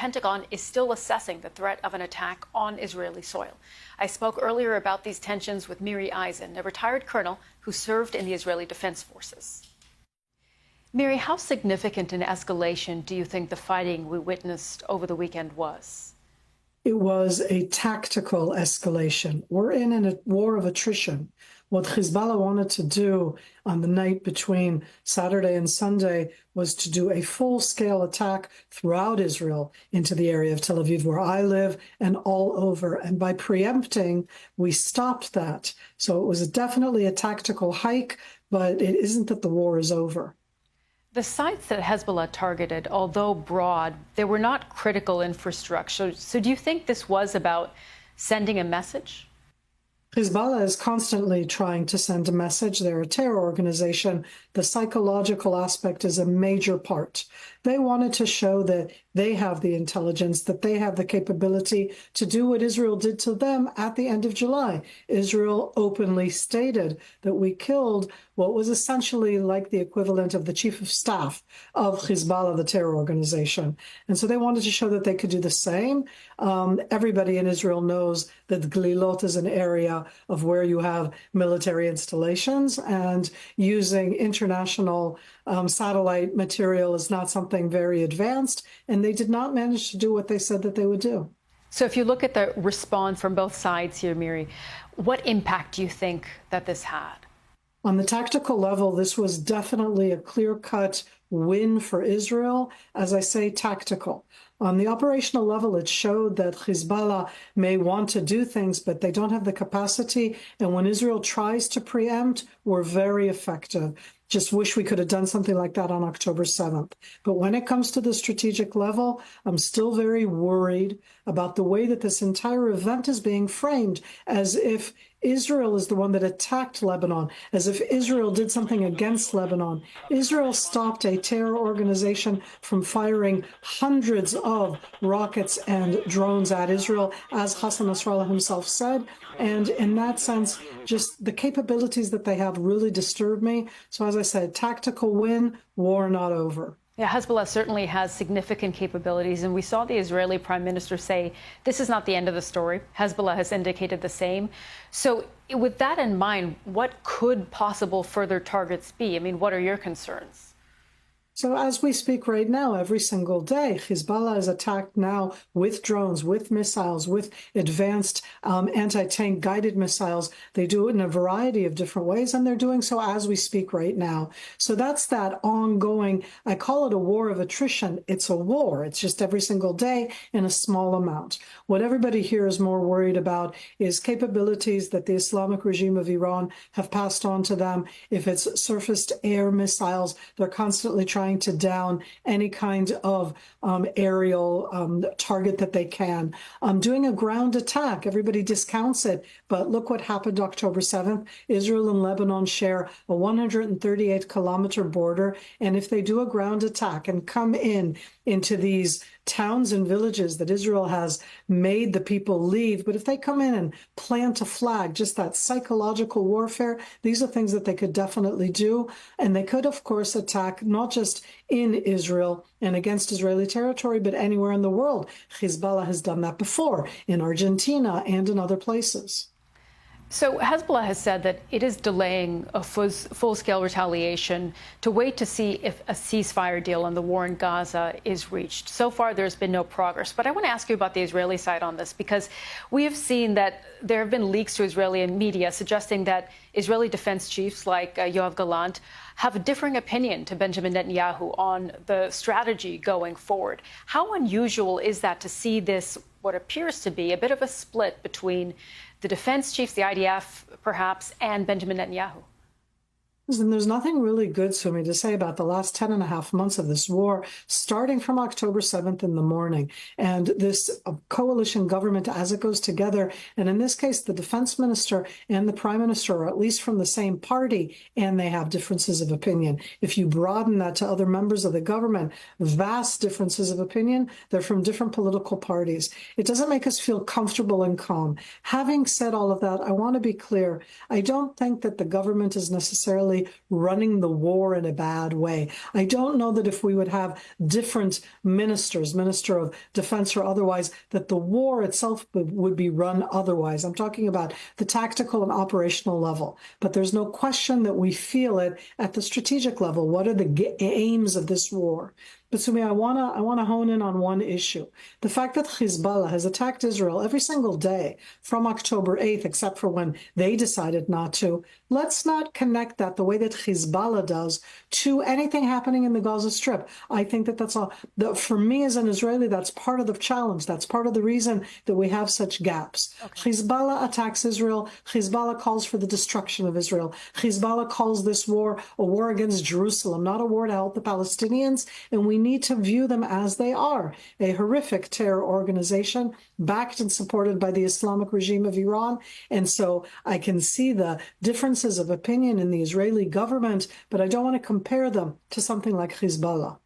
Pentagon is still assessing the threat of an attack on Israeli soil. I spoke earlier about these tensions with Miry Eייזן, a retired colonel who served in the Israeli Defense Forces. Miry, how significant an escalation do you think the fighting we witnessed over the weekend was? It was a tactical escalation. We're in a war of attrition. What Hezbollah wanted to do on the night between Saturday and Sunday was to do a full-scale attack throughout Israel into the area of Tel Aviv, where I live, and all over. And by preempting, we stopped that. So it was definitely a tactical hike, but it isn't that the war is over. The sites that Hezbollah targeted, although broad, they were not critical infrastructure. So do you think this was about sending a message? Hezbollah is constantly trying to send a message. They're a terror organization. The psychological aspect is a major part. They wanted to show that they have the intelligence, that they have the capability to do what Israel did to them at the end of July. Israel openly stated that we killed what was essentially like the equivalent of the chief of staff of Hezbollah, the terror organization. And so they wanted to show that they could do the same. Everybody in Israel knows that Glilot is an area of where you have military installations, and using international satellite material is not something very advanced, and they did not manage to do what they said that they would do. So if you look at the response from both sides here, Miry, what impact do you think that this had? On the tactical level, this was definitely a clear-cut win for Israel. As I say, tactical. On the operational level, it showed that Hezbollah may want to do things, but they don't have the capacity. And when Israel tries to preempt, we're very effective. Just wish we could have done something like that on October 7th. But when it comes to the strategic level, I'm still very worried about the way that this entire event is being framed, as if Israel is the one that attacked Lebanon, as if Israel did something against Lebanon. Israel stopped a terror organization from firing hundreds of rockets and drones at Israel, as Hassan Nasrallah himself said. And in that sense, just the capabilities that they have really disturb me. So as I said, tactical win, war not over. Yeah, Hezbollah certainly has significant capabilities, and we saw the Israeli Prime Minister say this is not the end of the story. Hezbollah has indicated the same. So with that in mind, what could possible further targets be? I mean, what are your concerns? So as we speak right now, every single day, Hezbollah is attacked now with drones, with missiles, with advanced anti-tank guided missiles. They do it in a variety of different ways, and they're doing so as we speak right now. So that's that ongoing, I call it a war of attrition. It's a war. It's just every single day in a small amount. What everybody here is more worried about is capabilities that the Islamic regime of Iran have passed on to them. If it's surface-to-air missiles, they're constantly trying to down any kind of aerial target that they can. Doing a ground attack, everybody discounts it, but look what happened October 7th. Israel and Lebanon share a 138-kilometer border, and if they do a ground attack and come into these towns and villages that Israel has made the people leave, but if they come in and plant a flag, just that psychological warfare, these are things that they could definitely do. And they could, of course, attack not just in Israel and against Israeli territory, but anywhere in the world. Hezbollah has done that before, in Argentina and in other places. So Hezbollah has said that it is delaying a full-scale retaliation to wait to see if a ceasefire deal on the war in Gaza is reached. So far, there's been no progress. But I want to ask you about the Israeli side on this, because we have seen that there have been leaks to Israeli media suggesting that Israeli defense chiefs like Yoav Gallant have a differing opinion to Benjamin Netanyahu on the strategy going forward. How unusual is that to see this, what appears to be a bit of a split between the defense chiefs, the IDF perhaps, and Benjamin Netanyahu? And there's nothing really good, Sumi, to say about the last 10 and a half months of this war, starting from October 7th in the morning. And this coalition government, as it goes together, and in this case, the defense minister and the prime minister are at least from the same party, and they have differences of opinion. If you broaden that to other members of the government, vast differences of opinion, they're from different political parties. It doesn't make us feel comfortable and calm. Having said all of that, I want to be clear. I don't think that the government is necessarily necessarily running the war in a bad way. I don't know that if we would have different ministers, Minister of Defense or otherwise, that the war itself would be run otherwise. I'm talking about the tactical and operational level. But there's no question that we feel it at the strategic level. What are the aims of this war? But Sumi, I wanna hone in on one issue. The fact that Hezbollah has attacked Israel every single day from October 8th, except for when they decided not to, let's not connect that the way that Hezbollah does to anything happening in the Gaza Strip. I think that that's all. For me as an Israeli, that's part of the challenge. That's part of the reason that we have such gaps. Okay. Hezbollah attacks Israel. Hezbollah calls for the destruction of Israel. Hezbollah calls this war a war against Jerusalem, not a war to help the Palestinians. And we need to view them as they are, a horrific terror organization backed and supported by the Islamic regime of Iran. And so I can see the differences of opinion in the Israeli government, but I don't want to compare them to something like Hezbollah.